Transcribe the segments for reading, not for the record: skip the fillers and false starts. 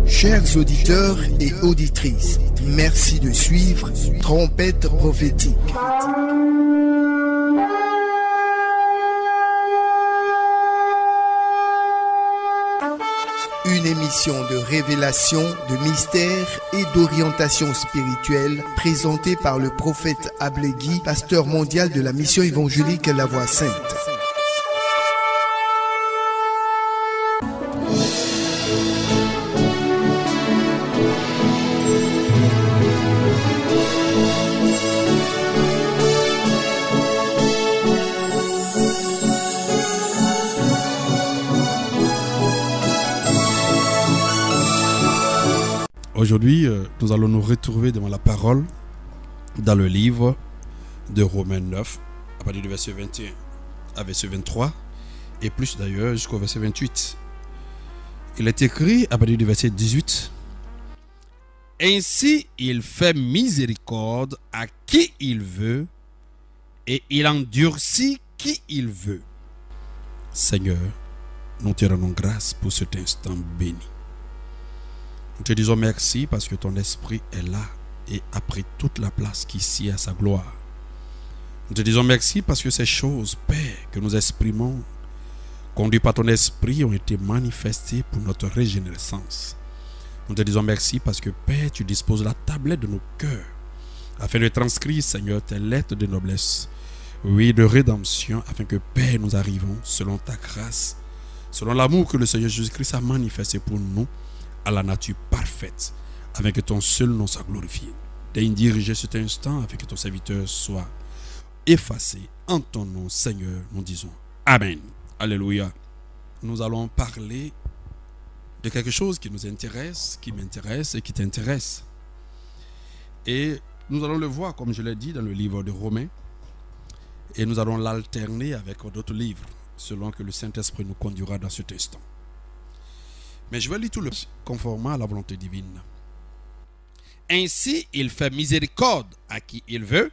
Chers auditeurs et auditrices, merci de suivre Trompette prophétique. Une émission de révélation, de mystère et d'orientation spirituelle présentée par le prophète Ablegui, pasteur mondial de la mission évangélique La Voix Sainte. Aujourd'hui, nous allons nous retrouver devant la parole dans le livre de Romains 9, à partir du verset 21 à verset 23, et plus d'ailleurs jusqu'au verset 28. Il est écrit à partir du verset 18. Ainsi, il fait miséricorde à qui il veut, et il endurcit qui il veut. Seigneur, nous te rendons grâce pour cet instant béni. Nous te disons merci parce que ton esprit est là et a pris toute la place qui sied à sa gloire. Nous te disons merci parce que ces choses, Père, que nous exprimons, conduites par ton esprit, ont été manifestées pour notre régénérescence. Nous te disons merci parce que, Père, tu disposes la tablette de nos cœurs afin de transcrire, Seigneur, tes lettres de noblesse, oui, de rédemption, afin que, Père, nous arrivons selon ta grâce, selon l'amour que le Seigneur Jésus-Christ a manifesté pour nous, à la nature parfaite, afin que ton seul nom soit glorifié. Daigne diriger cet instant afin que ton serviteur soit effacé. En ton nom, Seigneur, nous disons Amen. Alléluia. Nous allons parler de quelque chose qui nous intéresse, qui m'intéresse et qui t'intéresse. Et nous allons le voir, comme je l'ai dit, dans le livre de Romains. Et nous allons l'alterner avec d'autres livres, selon que le Saint-Esprit nous conduira dans cet instant. Mais je vais lire tout le conformément à la volonté divine. Ainsi, il fait miséricorde à qui il veut,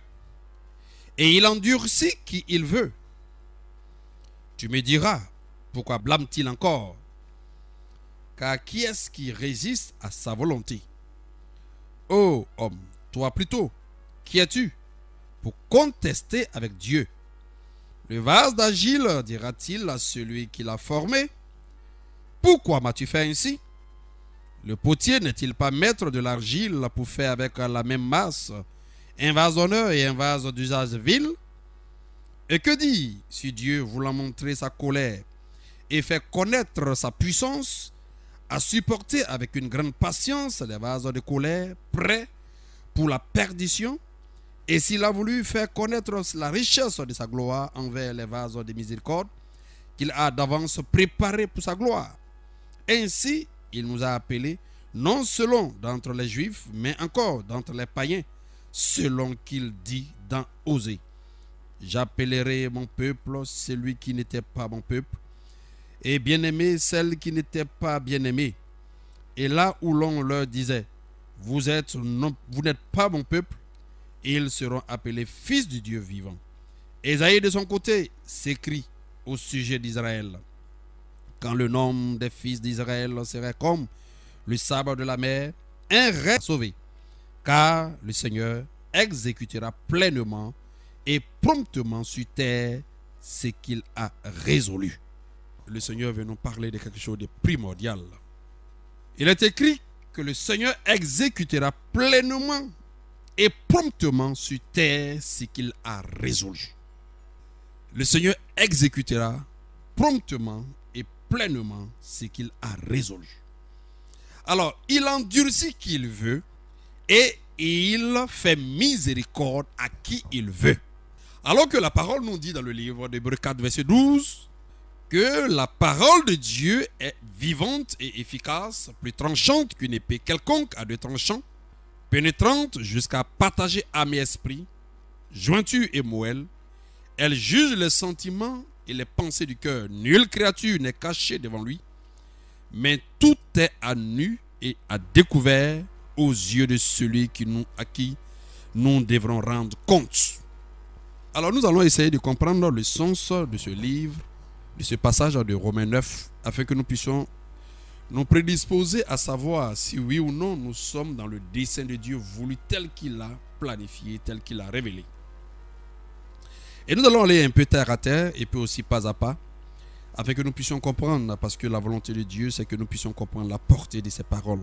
et il endurcit qui il veut. Tu me diras, pourquoi blâme-t-il encore? Car qui est-ce qui résiste à sa volonté? Ô homme, toi plutôt, qui es-tu pour contester avec Dieu? Le vase d'argile dira-t-il à celui qui l'a formé: pourquoi m'as-tu fait ainsi? Le potier n'est-il pas maître de l'argile pour faire avec la même masse un vase d'honneur et un vase d'usage vil? Et que dit si Dieu, voulant montrer sa colère et faire connaître sa puissance, a supporté avec une grande patience les vases de colère prêts pour la perdition, et s'il a voulu faire connaître la richesse de sa gloire envers les vases de miséricorde qu'il a d'avance préparés pour sa gloire? Ainsi, il nous a appelés, non selon d'entre les Juifs, mais encore d'entre les païens, selon qu'il dit dans Osée: j'appellerai mon peuple celui qui n'était pas mon peuple, et bien-aimé celle qui n'était pas bien-aimée. Et là où l'on leur disait: vous n'êtes pas mon peuple, ils seront appelés fils du Dieu vivant. Ésaïe de son côté s'écrie au sujet d'Israël: quand le nombre des fils d'Israël serait comme le sable de la mer, un reste sauvé, car le Seigneur exécutera pleinement et promptement sur terre ce qu'il a résolu. Le Seigneur veut nous parler de quelque chose de primordial. Il est écrit que le Seigneur exécutera pleinement et promptement sur terre ce qu'il a résolu. Le Seigneur exécutera promptement et pleinement ce qu'il a résolu. Alors, il endurcit qui il veut et il fait miséricorde à qui il veut. Alors que la parole nous dit dans le livre d'Hébreux 4, verset 12, que la parole de Dieu est vivante et efficace, plus tranchante qu'une épée quelconque à deux tranchants, pénétrante jusqu'à partager âme et esprit, jointure et moelle. Elle juge les sentiments et les pensées du cœur. Nulle créature n'est cachée devant lui, mais tout est à nu et à découvert aux yeux de celui à qui nous devrons rendre compte. Alors nous allons essayer de comprendre le sens de ce livre, de ce passage de Romains 9, afin que nous puissions nous prédisposer à savoir si oui ou non nous sommes dans le dessein de Dieu voulu tel qu'il l'a planifié, tel qu'il l'a révélé. Et nous allons aller un peu terre à terre et puis aussi pas à pas, afin que nous puissions comprendre, parce que la volonté de Dieu, c'est que nous puissions comprendre la portée de ses paroles.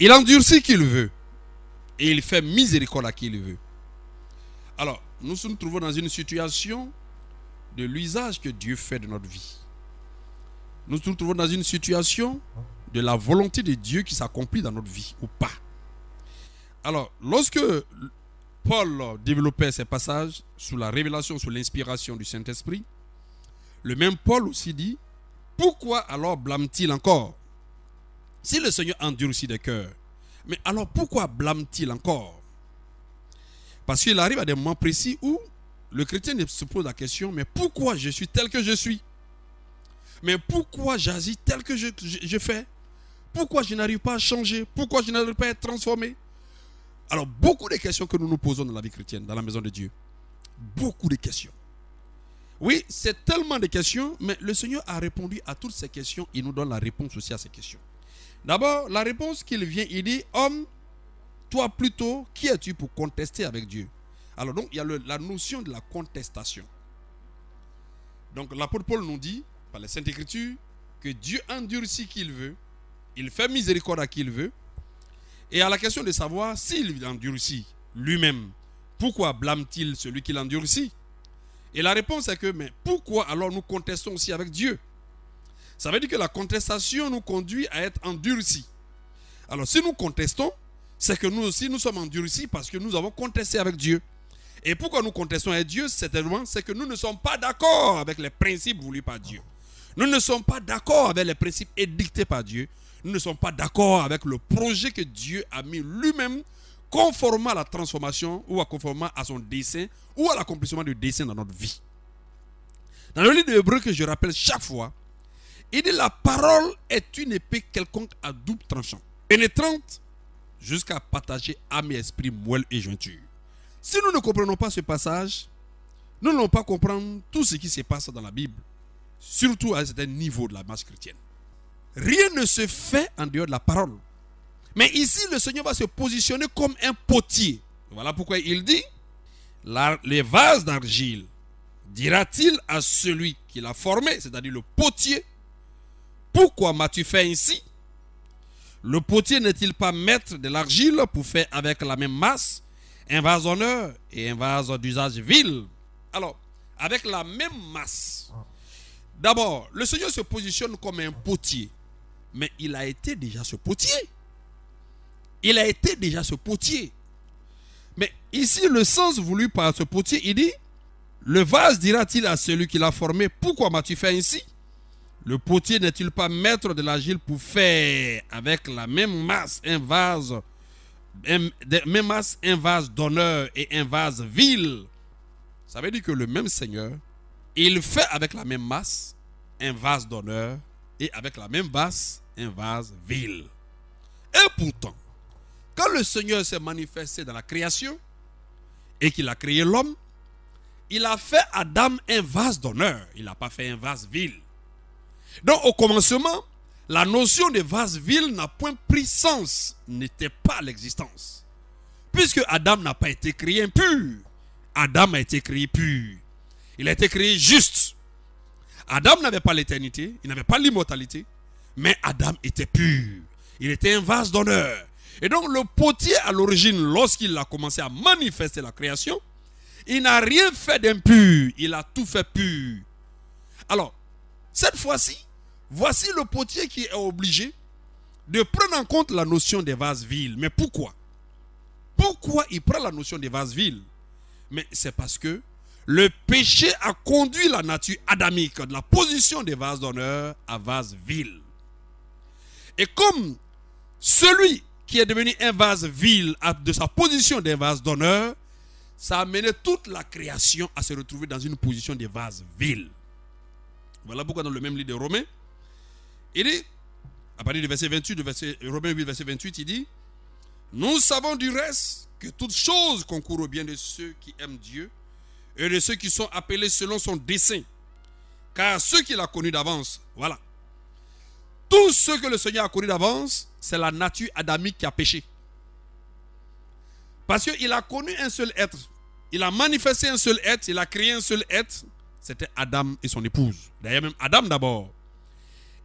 Il endurcit qui il veut, et il fait miséricorde à qui il veut. Alors, nous nous trouvons dans une situation de l'usage que Dieu fait de notre vie. Nous nous trouvons dans une situation de la volonté de Dieu qui s'accomplit dans notre vie, ou pas. Alors, lorsque Paul développait ces passages sous la révélation, sous l'inspiration du Saint-Esprit, le même Paul aussi dit, pourquoi alors blâme-t-il encore? Si le Seigneur endurcit des cœurs, mais alors pourquoi blâme-t-il encore? Parce qu'il arrive à des moments précis où le chrétien se pose la question, mais pourquoi je suis tel que je suis? Mais pourquoi j'agis tel que je fais? Pourquoi je n'arrive pas à changer? Pourquoi je n'arrive pas à être transformé? Alors, beaucoup de questions que nous nous posons dans la vie chrétienne, dans la maison de Dieu. Beaucoup de questions. Oui, c'est tellement de questions, mais le Seigneur a répondu à toutes ces questions. Il nous donne la réponse aussi à ces questions. D'abord, la réponse qu'il vient, il dit, homme, toi plutôt, qui es-tu pour contester avec Dieu? Alors donc, il y a la notion de la contestation. Donc, l'apôtre Paul nous dit, par les Saintes Écritures, que Dieu endurcit qui il veut, il fait miséricorde à qui il veut. Et à la question de savoir s'il endurcit lui-même, pourquoi blâme-t-il celui qui l'endurcit? Et la réponse est que, mais pourquoi alors nous contestons aussi avec Dieu? Ça veut dire que la contestation nous conduit à être endurcis. Alors si nous contestons, c'est que nous aussi nous sommes endurcis parce que nous avons contesté avec Dieu. Et pourquoi nous contestons avec Dieu? Certainement, c'est que nous ne sommes pas d'accord avec les principes voulus par Dieu. Nous ne sommes pas d'accord avec les principes édictés par Dieu. Nous ne sommes pas d'accord avec le projet que Dieu a mis lui-même conformément à la transformation ou conformément à son dessein ou à l'accomplissement du dessein dans notre vie. Dans le livre de Hébreux que je rappelle chaque fois, il dit la parole est une épée quelconque à double tranchant, pénétrante jusqu'à partager âme et esprit, moelle et jointure. Si nous ne comprenons pas ce passage, nous n'allons pas comprendre tout ce qui se passe dans la Bible, surtout à un certain niveau de la marche chrétienne. Rien ne se fait en dehors de la parole. Mais ici, le Seigneur va se positionner comme un potier. Voilà pourquoi il dit, les vases d'argile, dira-t-il à celui qui l'a formé, c'est-à-dire le potier, pourquoi m'as-tu fait ainsi? Le potier n'est-il pas maître de l'argile pour faire avec la même masse un vase d'honneur et un vase d'usage vil? Alors, avec la même masse. D'abord, le Seigneur se positionne comme un potier. Mais il a été déjà ce potier. Il a été déjà ce potier. Mais ici, le sens voulu par ce potier, il dit, le vase dira-t-il à celui qui l'a formé, pourquoi m'as-tu fait ainsi? Le potier n'est-il pas maître de l'argile pour faire avec la même masse un vase d'honneur et un vase vil? Ça veut dire que le même Seigneur, il fait avec la même masse un vase d'honneur et avec la même masse un vase vil. Et pourtant, quand le Seigneur s'est manifesté dans la création et qu'il a créé l'homme, il a fait Adam un vase d'honneur. Il n'a pas fait un vase vil. Donc au commencement, la notion de vase vil n'a point pris sens, n'était pas l'existence. Puisque Adam n'a pas été créé impur. Adam a été créé pur. Il a été créé juste. Adam n'avait pas l'éternité, il n'avait pas l'immortalité, mais Adam était pur. Il était un vase d'honneur. Et donc le potier à l'origine, lorsqu'il a commencé à manifester la création, il n'a rien fait d'impur, il a tout fait pur. Alors, cette fois-ci, voici le potier qui est obligé de prendre en compte la notion des vases vils. Mais pourquoi? Pourquoi il prend la notion des vases vils? Mais c'est parce que le péché a conduit la nature adamique de la position des vases d'honneur à vases vils. Et comme celui qui est devenu un vase vil de sa position des vases d'honneur, ça a amené toute la création à se retrouver dans une position des vases vils. Voilà pourquoi dans le même livre de Romains, il dit, à partir du verset 28, Romains 8, verset 28, il dit, nous savons du reste que toutes choses concourent au bien de ceux qui aiment Dieu et de ceux qui sont appelés selon son dessein. Car ceux qu'il a connus d'avance, voilà. Tout ce que le Seigneur a connu d'avance, c'est la nature adamique qui a péché. Parce qu'il a connu un seul être. Il a manifesté un seul être. Il a créé un seul être. C'était Adam et son épouse. D'ailleurs même Adam d'abord.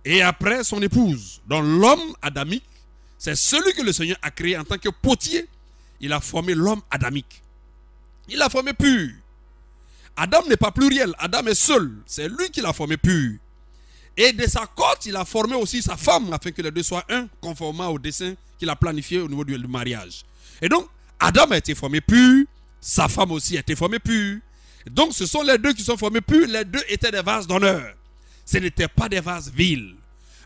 Et après son épouse. Donc l'homme adamique, c'est celui que le Seigneur a créé en tant que potier. Il a formé l'homme adamique. Il l'a formé pur. Adam n'est pas pluriel. Adam est seul. C'est lui qui l'a formé pur. Et de sa côte, il a formé aussi sa femme afin que les deux soient un, conformément au dessein qu'il a planifié au niveau du mariage. Et donc, Adam a été formé pur, sa femme aussi a été formée pure. Donc, ce sont les deux qui sont formés purs, les deux étaient des vases d'honneur. Ce n'étaient pas des vases vils.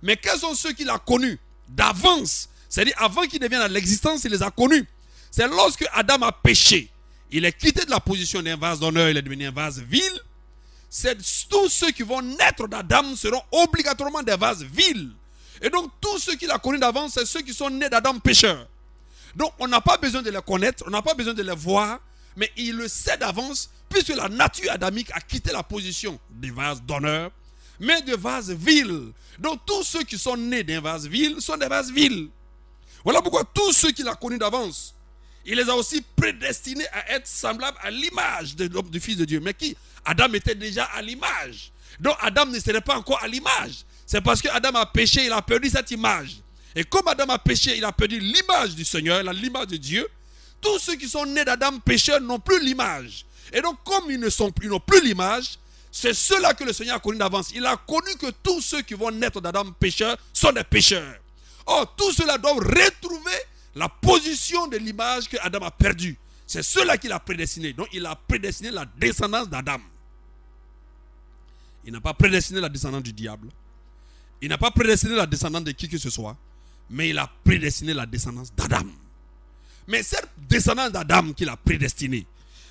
Mais quels sont ceux qu'il a connus d'avance? C'est-à-dire, avant qu'ils ne viennent à l'existence, il les a connus. C'est lorsque Adam a péché, il est quitté de la position d'un vase d'honneur, il est devenu un vase vil. C'est tous ceux qui vont naître d'Adam seront obligatoirement des vases vils. Et donc tous ceux qu'il a connus d'avance, c'est ceux qui sont nés d'Adam pécheur. Donc on n'a pas besoin de les connaître, on n'a pas besoin de les voir, mais il le sait d'avance, puisque la nature adamique a quitté la position des vases d'honneur, mais de vases vils. Donc tous ceux qui sont nés d'un vase vil sont des vases vils. Voilà pourquoi tous ceux qu'il a connus d'avance, il les a aussi prédestinés à être semblables à l'image de l'homme, du Fils de Dieu. Mais qui? Adam était déjà à l'image. Donc Adam ne serait pas encore à l'image. C'est parce que Adam a péché, il a perdu cette image. Et comme Adam a péché, il a perdu l'image du Seigneur, l'image de Dieu. Tous ceux qui sont nés d'Adam pécheur n'ont plus l'image. Et donc comme ils n'ont plus l'image, c'est ceux-là que le Seigneur a connus d'avance. Il a connu que tous ceux qui vont naître d'Adam pécheur sont des pécheurs. Or, tous ceux-là doivent retrouver la position de l'image que Adam a perdue. C'est cela qu'il a prédestiné. Donc il a prédestiné la descendance d'Adam. Il n'a pas prédestiné la descendance du diable. Il n'a pas prédestiné la descendance de qui que ce soit. Mais il a prédestiné la descendance d'Adam. Mais cette descendance d'Adam qu'il a prédestinée,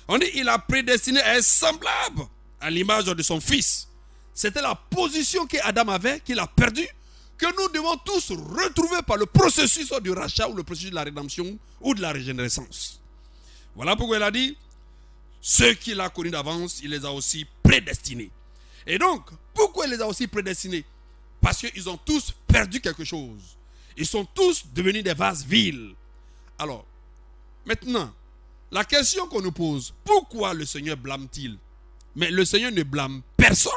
on dit il a prédestiné à être semblable à l'image de son fils. C'était la position qu'Adam avait, qu'il a perdue, que nous devons tous retrouver par le processus du rachat ou le processus de la rédemption ou de la régénérescence. Voilà pourquoi il a dit, ceux qu'il a connus d'avance, il les a aussi prédestinés. Et donc, pourquoi il les a aussi prédestinés? Parce qu'ils ont tous perdu quelque chose. Ils sont tous devenus des vases vils. Alors, maintenant, la question qu'on nous pose, pourquoi le Seigneur blâme-t-il? Mais le Seigneur ne blâme personne.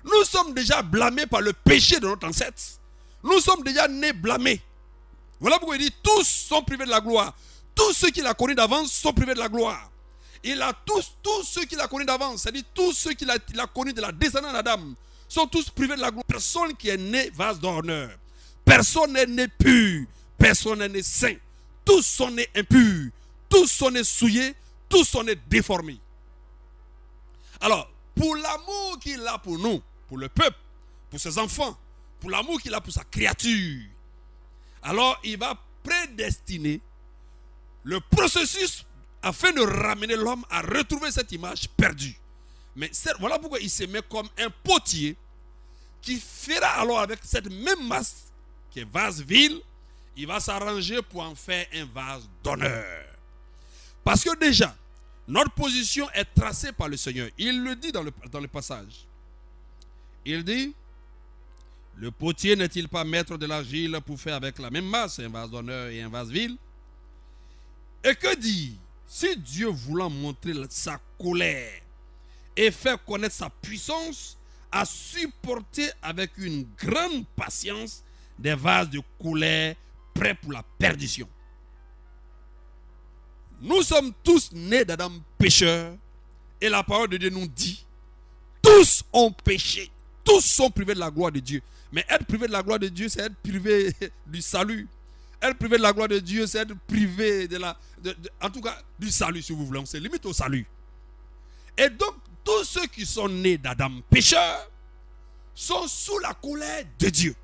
Nous sommes déjà blâmés par le péché de notre ancêtre. Nous sommes déjà nés blâmés. Voilà pourquoi il dit, tous sont privés de la gloire. Tous ceux qu'il a connus d'avance sont privés de la gloire. Il a tous ceux qu'il a connus d'avance, c'est-à-dire tous ceux qu'il a connus de la descendance d'Adam, sont tous privés de la gloire. Personne qui est né vase d'honneur. Personne n'est né pur. Personne n'est né saint. Tous sont nés impurs. Tous sont nés souillés. Tous sont nés déformés. Alors, pour l'amour qu'il a pour nous, pour le peuple, pour ses enfants, pour l'amour qu'il a pour sa créature, alors il va prédestiner le processus afin de ramener l'homme à retrouver cette image perdue. Mais voilà pourquoi il se met comme un potier qui fera alors avec cette même masse qui est vase vil, il va s'arranger pour en faire un vase d'honneur. Parce que déjà, notre position est tracée par le Seigneur. Il le dit dans le passage. Il dit, le potier n'est-il pas maître de l'argile pour faire avec la même masse un vase d'honneur et un vase vil? Et que dit, si Dieu voulant montrer sa colère et faire connaître sa puissance, a supporté avec une grande patience des vases de colère prêts pour la perdition. Nous sommes tous nés d'Adam pécheur et la parole de Dieu nous dit, tous ont péché, tous sont privés de la gloire de Dieu. Mais être privé de la gloire de Dieu, c'est être privé du salut. Être privé de la gloire de Dieu, c'est être privé en tout cas du salut, si vous voulez. On se limite au salut. Et donc, tous ceux qui sont nés d'Adam pécheur sont sous la colère de Dieu.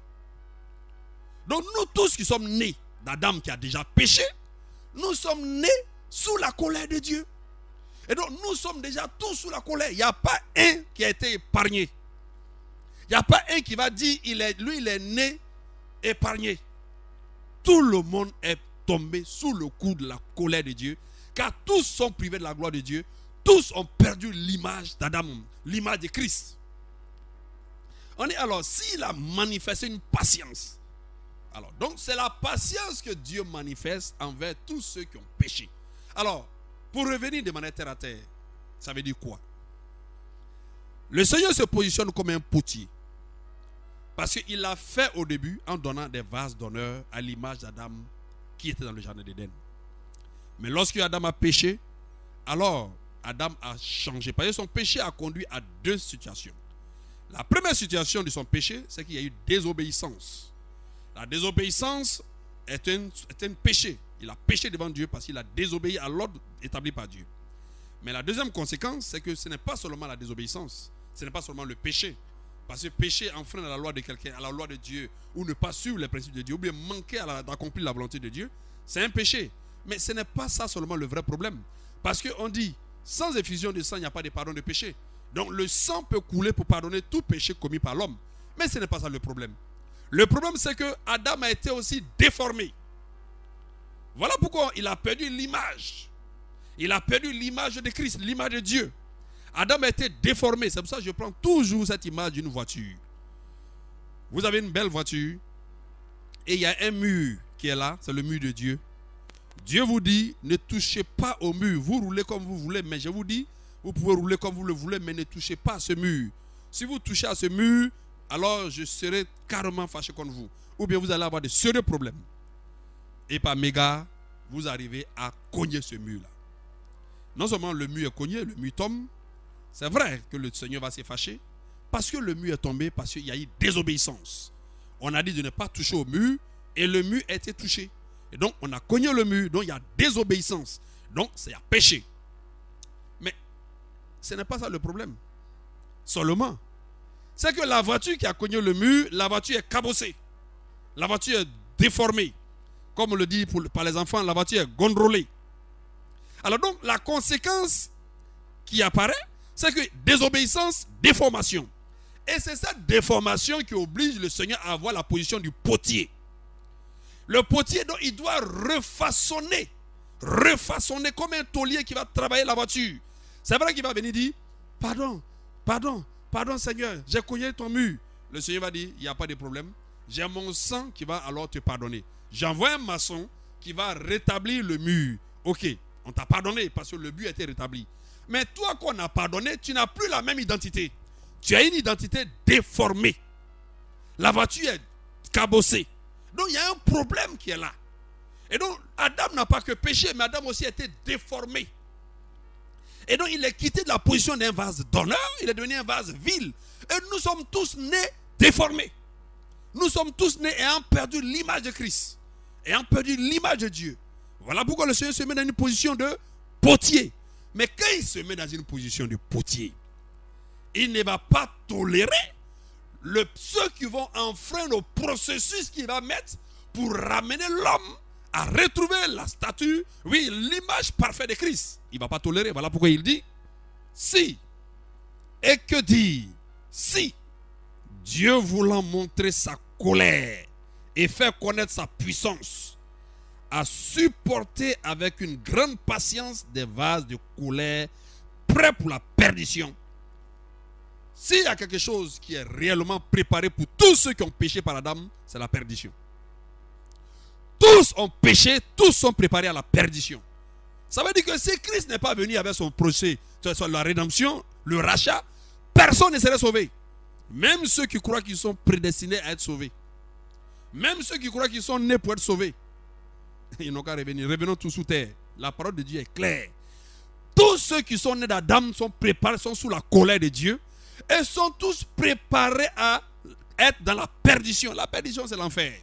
Donc, nous tous qui sommes nés d'Adam qui a déjà péché, nous sommes nés sous la colère de Dieu. Et donc, nous sommes déjà tous sous la colère. Il n'y a pas un qui a été épargné. Il n'y a pas un qui va dire, lui, il est né épargné. Tout le monde est tombé sous le coup de la colère de Dieu, car tous sont privés de la gloire de Dieu. Tous ont perdu l'image d'Adam, l'image de Christ. On dit alors, s'il a manifesté une patience, alors, donc c'est la patience que Dieu manifeste envers tous ceux qui ont péché. Alors, pour revenir de manière terre à terre, ça veut dire quoi? Le Seigneur se positionne comme un potier. Parce qu'il l'a fait au début en donnant des vases d'honneur à l'image d'Adam qui était dans le jardin d'Éden. Mais lorsque Adam a péché, alors Adam a changé. Parce que son péché a conduit à deux situations. La première situation de son péché, c'est qu'il y a eu désobéissance. La désobéissance est un péché. Il a péché devant Dieu parce qu'il a désobéi à l'ordre établi par Dieu. Mais la deuxième conséquence, c'est que ce n'est pas seulement la désobéissance, ce n'est pas seulement le péché. Parce que péché enfreindre la loi de quelqu'un, à la loi de Dieu, ou ne pas suivre les principes de Dieu, ou bien manquer d'accomplir la volonté de Dieu, c'est un péché. Mais ce n'est pas ça seulement le vrai problème. Parce qu'on dit, sans effusion de sang, il n'y a pas de pardon de péché. Donc le sang peut couler pour pardonner tout péché commis par l'homme. Mais ce n'est pas ça le problème. Le problème, c'est que Adam a été aussi déformé. Voilà pourquoi il a perdu l'image. Il a perdu l'image de Christ, l'image de Dieu. Adam a été déformé. C'est pour ça que je prends toujours cette image d'une voiture. Vous avez une belle voiture et il y a un mur qui est là, c'est le mur de Dieu. Dieu vous dit, ne touchez pas au mur. Vous roulez comme vous voulez, mais je vous dis, vous pouvez rouler comme vous le voulez, mais ne touchez pas à ce mur. Si vous touchez à ce mur, alors je serai carrément fâché contre vous. Ou bien vous allez avoir de sérieux problèmes. Et par mégarde, vous arrivez à cogner ce mur-là. Non seulement le mur est cogné, le mur tombe. C'est vrai que le Seigneur va se fâcher parce que le mur est tombé, parce qu'il y a eu désobéissance. On a dit de ne pas toucher au mur et le mur a été touché. Et donc on a cogné le mur, donc il y a désobéissance. Donc c'est un péché. Mais ce n'est pas ça le problème. Seulement, c'est que la voiture qui a cogné le mur, la voiture est cabossée. La voiture est déformée. Comme on le dit par les enfants, la voiture est gondrolée. Alors donc la conséquence qui apparaît, c'est que désobéissance, déformation. Et c'est cette déformation qui oblige le Seigneur à avoir la position du potier. Le potier, donc, il doit refaçonner comme un taulier qui va travailler la voiture. C'est vrai qu'il va venir dire, pardon Seigneur, j'ai cogné ton mur. Le Seigneur va dire, il n'y a pas de problème. J'ai mon sang qui va alors te pardonner. J'envoie un maçon qui va rétablir le mur. Ok, on t'a pardonné parce que le but a été rétabli. Mais toi qu'on a pardonné, tu n'as plus la même identité. Tu as une identité déformée. La voiture est cabossée. Donc il y a un problème qui est là. Et donc Adam n'a pas que péché, mais Adam aussi a été déformé. Et donc il est quitté de la position d'un vase d'honneur, il est devenu un vase vil. Et nous sommes tous nés déformés. Nous sommes tous nés ayant perdu l'image de Christ, ayant perdu l'image de Dieu. Voilà pourquoi le Seigneur se met dans une position de potier. Mais quand il se met dans une position de potier, il ne va pas tolérer ceux qui vont enfreindre le processus qu'il va mettre pour ramener l'homme à retrouver la statue, oui, l'image parfaite de Christ. Il ne va pas tolérer. Voilà pourquoi il dit, si, et que dire, si Dieu voulant montrer sa colère et faire connaître sa puissance, a supporté avec une grande patience des vases de colère prêts pour la perdition. S'il y a quelque chose qui est réellement préparé pour tous ceux qui ont péché par Adam, c'est la perdition. Tous ont péché, tous sont préparés à la perdition. Ça veut dire que si Christ n'est pas venu avec son procès, la rédemption, le rachat, personne ne serait sauvé. Même ceux qui croient qu'ils sont prédestinés à être sauvés. Même ceux qui croient qu'ils sont nés pour être sauvés. Ils n'ont qu'à revenir. Revenons tous sous terre. La parole de Dieu est claire. Tous ceux qui sont nés d'Adam sont préparés, sont sous la colère de Dieu. Et sont tous préparés à être dans la perdition. La perdition, c'est l'enfer.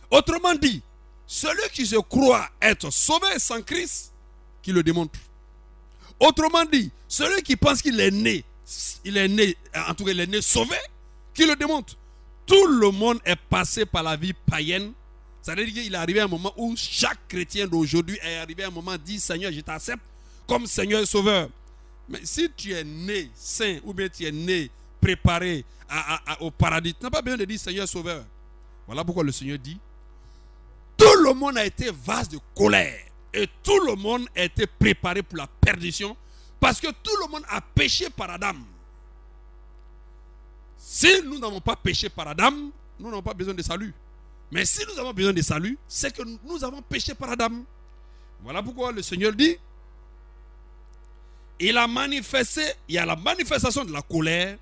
Autrement dit, celui qui se croit être sauvé sans Christ, qui le démontre. Autrement dit, celui qui pense qu'il est né, en tout cas il est né sauvé, qui le démontre. Tout le monde est passé par la vie païenne. Ça veut dire qu'il est arrivé à un moment où chaque chrétien d'aujourd'hui est arrivé à un moment dit, Seigneur, je t'accepte comme Seigneur et Sauveur. Mais si tu es né saint ou bien tu es né préparé au paradis, tu n'as pas besoin de dire Seigneur Sauveur. Voilà pourquoi le Seigneur dit, tout le monde a été vase de colère et tout le monde a été préparé pour la perdition parce que tout le monde a péché par Adam. Si nous n'avons pas péché par Adam, nous n'avons pas besoin de salut. Mais si nous avons besoin de salut, c'est que nous avons péché par Adam. Voilà pourquoi le Seigneur dit, il a manifesté, il y a la manifestation de la colère,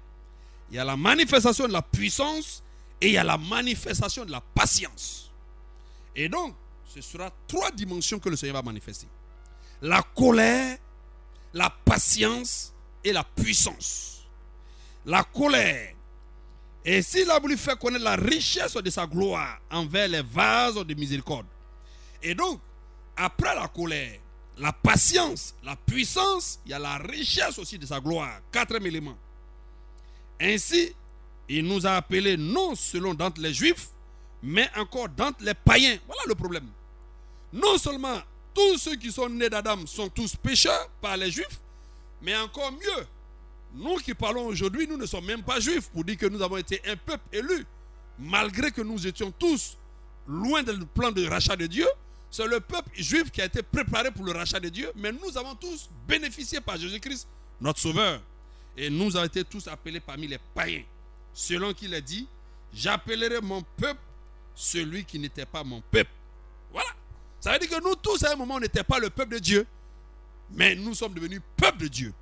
il y a la manifestation de la puissance et il y a la manifestation de la patience. Et donc, ce sera 3 dimensions que le Seigneur va manifester. La colère, la patience et la puissance. La colère. Et s'il a voulu faire connaître la richesse de sa gloire envers les vases de miséricorde. Et donc, après la colère, la patience, la puissance, il y a la richesse aussi de sa gloire. 4e élément. Ainsi, il nous a appelés non selon d'entre les juifs, mais encore d'entre les païens. Voilà le problème. Non seulement tous ceux qui sont nés d'Adam sont tous pécheurs par les juifs, mais encore mieux, nous qui parlons aujourd'hui, nous ne sommes même pas juifs pour dire que nous avons été un peuple élu. Malgré que nous étions tous loin du plan de rachat de Dieu, c'est le peuple juif qui a été préparé pour le rachat de Dieu, mais nous avons tous bénéficié par Jésus-Christ, notre Sauveur. Et nous avons été tous appelés parmi les païens. Selon qu'il a dit, j'appellerai mon peuple celui qui n'était pas mon peuple. Voilà. Ça veut dire que nous tous à un moment on n'était pas le peuple de Dieu, mais nous sommes devenus peuple de Dieu.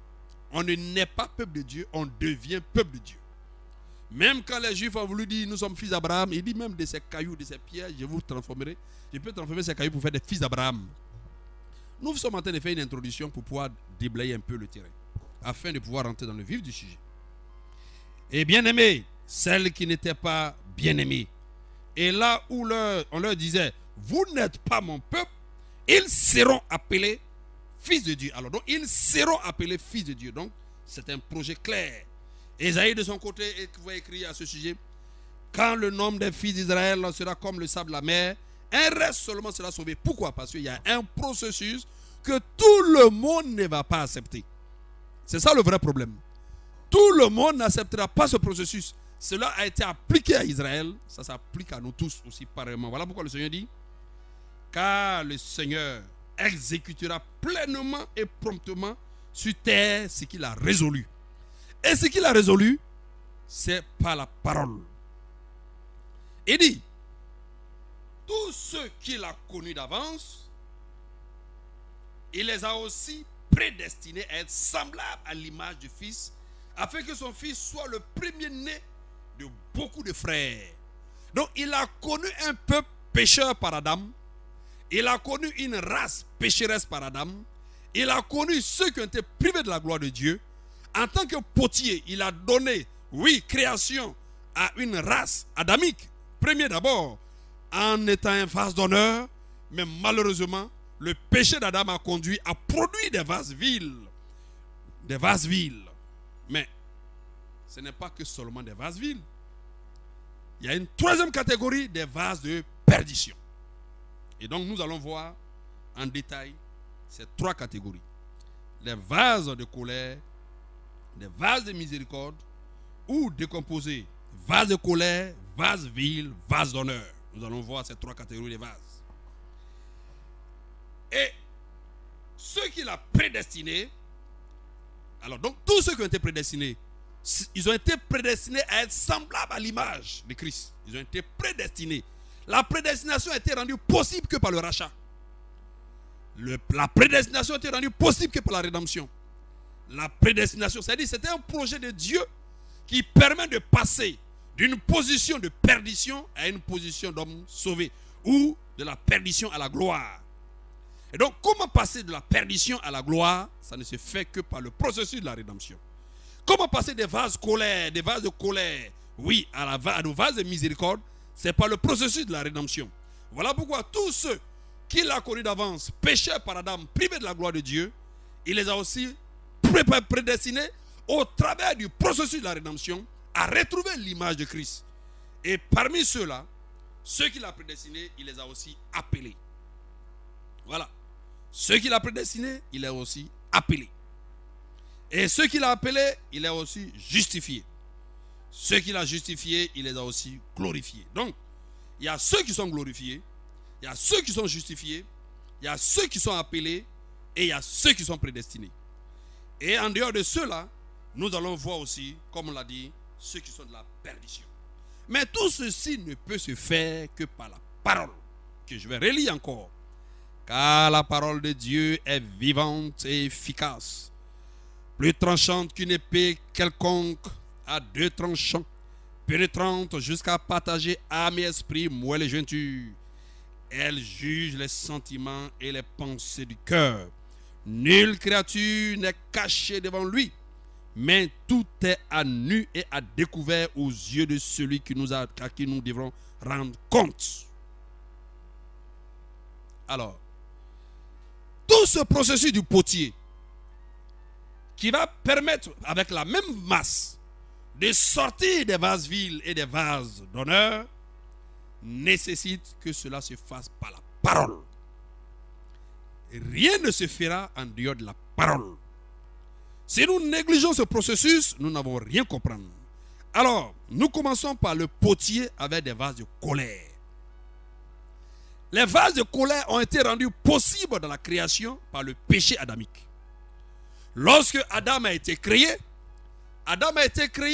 On ne naît pas peuple de Dieu, on devient peuple de Dieu. Même quand les Juifs ont voulu dire nous sommes fils d'Abraham, il dit même de ces cailloux, de ces pierres, je vous transformerai. Je peux transformer ces cailloux pour faire des fils d'Abraham. Nous sommes en train de faire une introduction pour pouvoir déblayer un peu le terrain, afin de pouvoir rentrer dans le vif du sujet. Et bien aimés, celles qui n'étaient pas bien aimées, et là où on leur disait, vous n'êtes pas mon peuple, ils seront appelés fils de Dieu. Alors donc, ils seront appelés fils de Dieu. Donc, c'est un projet clair. Ésaïe de son côté va écrire à ce sujet, quand le nombre des fils d'Israël sera comme le sable de la mer, un reste seulement sera sauvé. Pourquoi? Parce qu'il y a un processus que tout le monde ne va pas accepter. C'est ça le vrai problème. Tout le monde n'acceptera pas ce processus. Cela a été appliqué à Israël, ça s'applique à nous tous aussi pareillement. Voilà pourquoi le Seigneur dit, car le Seigneur exécutera pleinement et promptement sur terre ce qu'il a résolu. Et ce qu'il a résolu, c'est par la parole. Il dit, tous ceux qu'il a connus d'avance, il les a aussi prédestinés à être semblables à l'image du Fils, afin que son Fils soit le premier-né de beaucoup de frères. Donc il a connu un peuple pécheur par Adam. Il a connu une race pécheresse par Adam. Il a connu ceux qui ont été privés de la gloire de Dieu. En tant que potier, il a donné, oui, création à une race adamique. Premier d'abord, en étant un vase d'honneur. Mais malheureusement, le péché d'Adam a conduit à produire des vases vils. Des vases vils. Mais ce n'est pas que seulement des vases vils. Il y a une troisième catégorie, des vases de perdition. Et donc nous allons voir en détail ces 3 catégories. Les vases de colère, les vases de miséricorde, ou décomposés, vases de colère, vases vils, vases d'honneur. Nous allons voir ces 3 catégories de vases. Et ceux qu'il a prédestinés, alors donc tous ceux qui ont été prédestinés, ils ont été prédestinés à être semblables à l'image de Christ. Ils ont été prédestinés. La prédestination a été rendue possible que par le rachat. La prédestination a été rendue possible que par la rédemption. La prédestination, c'est-à-dire c'était un projet de Dieu qui permet de passer d'une position de perdition à une position d'homme sauvé, ou de la perdition à la gloire. Et donc, comment passer de la perdition à la gloire? Ça ne se fait que par le processus de la rédemption. Comment passer des vases de colère, oui, à nos vases de miséricorde? C'est par le processus de la rédemption. Voilà pourquoi tous ceux qu'il a connus d'avance, pécheurs par Adam, privés de la gloire de Dieu, il les a aussi prédestinés au travers du processus de la rédemption à retrouver l'image de Christ. Et parmi ceux-là, ceux qu'il a prédestinés, il les a aussi appelés. Voilà. Ceux qu'il a prédestinés, il les a aussi appelés. Et ceux qu'il a appelés, il les a aussi justifiés. Ceux qu'il a justifiés, il les a aussi glorifiés. Donc, il y a ceux qui sont glorifiés, il y a ceux qui sont justifiés, il y a ceux qui sont appelés, et il y a ceux qui sont prédestinés. Et en dehors de ceux-là, nous allons voir aussi, comme on l'a dit, ceux qui sont de la perdition. Mais tout ceci ne peut se faire que par la parole, que je vais relire encore. Car la parole de Dieu est vivante et efficace, plus tranchante qu'une épée quelconque à 2 tranchants, pénétrante jusqu'à partager âme et esprit, moelle et jointure. Elle juge les sentiments et les pensées du cœur. Nulle créature n'est cachée devant lui, mais tout est à nu et à découvert aux yeux de celui à qui nous devrons rendre compte. Alors, tout ce processus du potier qui va permettre, avec la même masse, de sortir des vases vils et des vases d'honneur, nécessite que cela se fasse par la parole. Rien ne se fera en dehors de la parole. Si nous négligeons ce processus, nous n'avons rien compris. Alors, nous commençons par le potier avec des vases de colère. Les vases de colère ont été rendus possibles dans la création par le péché adamique. Lorsque Adam a été créé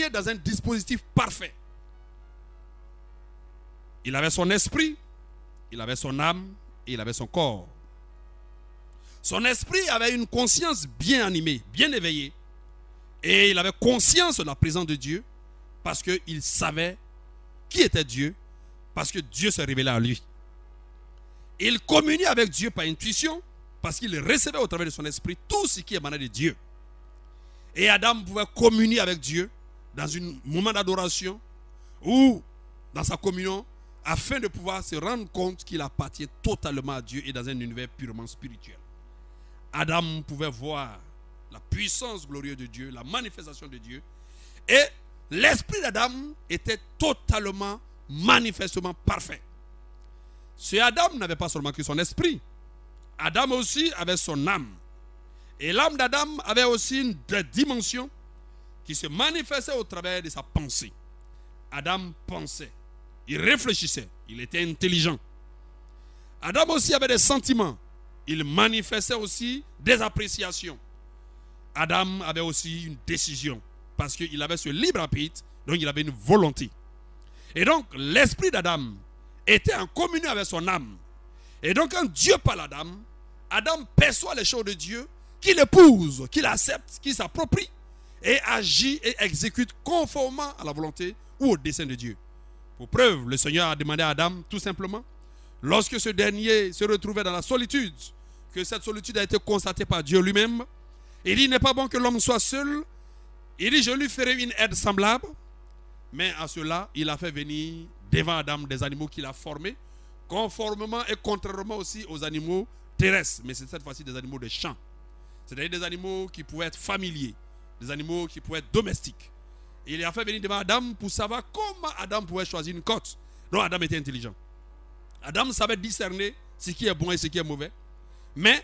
dans un dispositif parfait. Il avait son esprit, il avait son âme et il avait son corps. Son esprit avait une conscience bien animée, bien éveillée. Et il avait conscience de la présence de Dieu parce qu'il savait qui était Dieu, parce que Dieu s'est révélé à lui. Il communiait avec Dieu par intuition parce qu'il recevait au travers de son esprit tout ce qui émanait de Dieu. Et Adam pouvait communier avec Dieu dans un moment d'adoration ou dans sa communion afin de pouvoir se rendre compte qu'il appartient totalement à Dieu et dans un univers purement spirituel. Adam pouvait voir la puissance glorieuse de Dieu, la manifestation de Dieu. Et l'esprit d'Adam était totalement, manifestement parfait. Ce Adam n'avait pas seulement que son esprit. Adam aussi avait son âme. Et l'âme d'Adam avait aussi une dimension qui se manifestait au travers de sa pensée. Adam pensait, il réfléchissait, il était intelligent. Adam aussi avait des sentiments. Il manifestait aussi des appréciations. Adam avait aussi une décision parce qu'il avait ce libre arbitre, donc il avait une volonté. Et donc l'esprit d'Adam était en communion avec son âme. Et donc quand Dieu parle à Adam, Adam perçoit les choses de Dieu, qu'il épouse, qu'il accepte, qu'il s'approprie et agit et exécute conformément à la volonté ou au dessein de Dieu. Pour preuve, le Seigneur a demandé à Adam tout simplement, lorsque ce dernier se retrouvait dans la solitude, que cette solitude a été constatée par Dieu lui-même, il dit, il n'est pas bon que l'homme soit seul. Il dit, je lui ferai une aide semblable. Mais à cela, il a fait venir devant Adam des animaux qu'il a formés, conformément et contrairement aussi aux animaux terrestres. Mais c'est cette fois-ci des animaux de champ. C'est-à-dire des animaux qui pouvaient être familiers, des animaux qui pouvaient être domestiques. Et il a fait venir devant Adam pour savoir comment Adam pouvait choisir une côte. Donc Adam était intelligent. Adam savait discerner ce qui est bon et ce qui est mauvais. Mais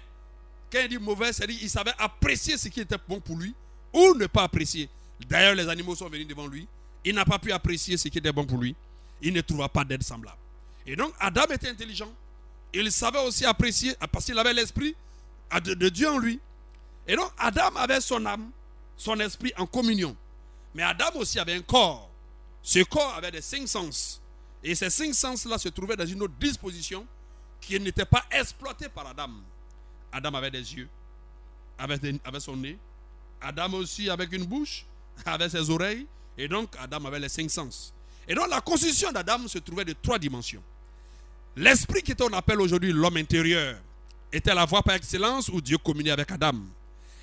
quand il dit mauvais, c'est-à-dire qu'il savait apprécier ce qui était bon pour lui ou ne pas apprécier. D'ailleurs, les animaux sont venus devant lui. Il n'a pas pu apprécier ce qui était bon pour lui. Il ne trouva pas d'aide semblable. Et donc, Adam était intelligent. Il savait aussi apprécier parce qu'il avait l'esprit de Dieu en lui. Et donc, Adam avait son âme, son esprit en communion. Mais Adam aussi avait un corps. Ce corps avait des 5 sens. Et ces 5 sens-là se trouvaient dans une autre disposition qui n'était pas exploitée par Adam. Adam avait des yeux, avait son nez. Adam aussi avec une bouche, avait ses oreilles. Et donc Adam avait les 5 sens. Et donc la constitution d'Adam se trouvait de 3 dimensions. L'esprit qu'on appelle aujourd'hui l'homme intérieur était la voie par excellence où Dieu communiait avec Adam.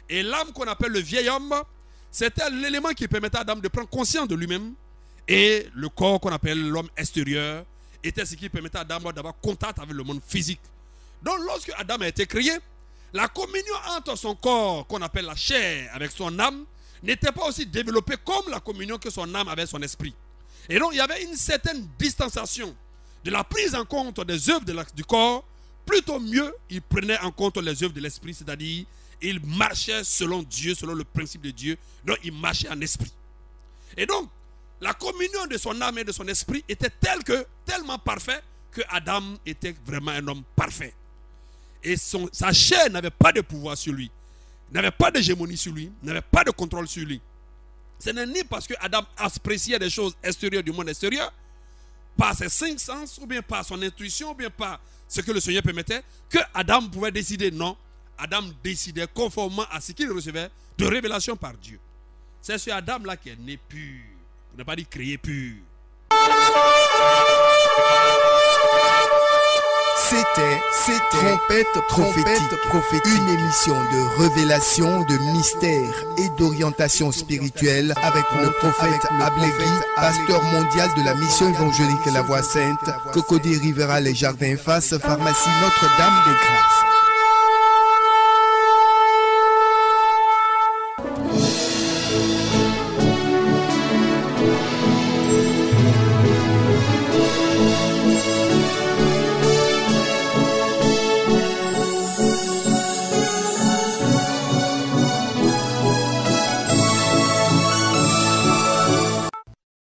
Et l'âme qu'on appelle le vieil homme, c'était l'élément qui permettait à Adam de prendre conscience de lui-même. Et le corps qu'on appelle l'homme extérieur était ce qui permettait à Adam d'avoir contact avec le monde physique. Donc lorsque Adam a été créé, la communion entre son corps, qu'on appelle la chair, avec son âme, n'était pas aussi développée comme la communion que son âme avait avec son esprit. Et donc il y avait une certaine distanciation de la prise en compte des œuvres du corps. Plutôt mieux, il prenait en compte les œuvres de l'esprit, c'est-à-dire il marchait selon Dieu, selon le principe de Dieu. Donc il marchait en esprit. Et donc, la communion de son âme et de son esprit était tellement parfaite que Adam était vraiment un homme parfait. Et sa chair n'avait pas de pouvoir sur lui, n'avait pas d'hégémonie sur lui, n'avait pas de contrôle sur lui. Ce n'est ni parce que Adam appréciait des choses extérieures du monde extérieur, par ses 5 sens, ou bien par son intuition, ou bien par ce que le Seigneur permettait, que Adam pouvait décider. Non, Adam décidait conformément à ce qu'il recevait de révélation par Dieu. C'est ce Adam-là qui est né pur. On n'a pas dit créé pur. C'était Trompette prophétique, une émission de révélation, de mystère et d'orientation spirituelle avec le prophète Ablegui, pasteur mondial de la mission évangélique La Voix Sainte, Cocody Rivera Les Jardins face, pharmacie Notre-Dame des Grâces.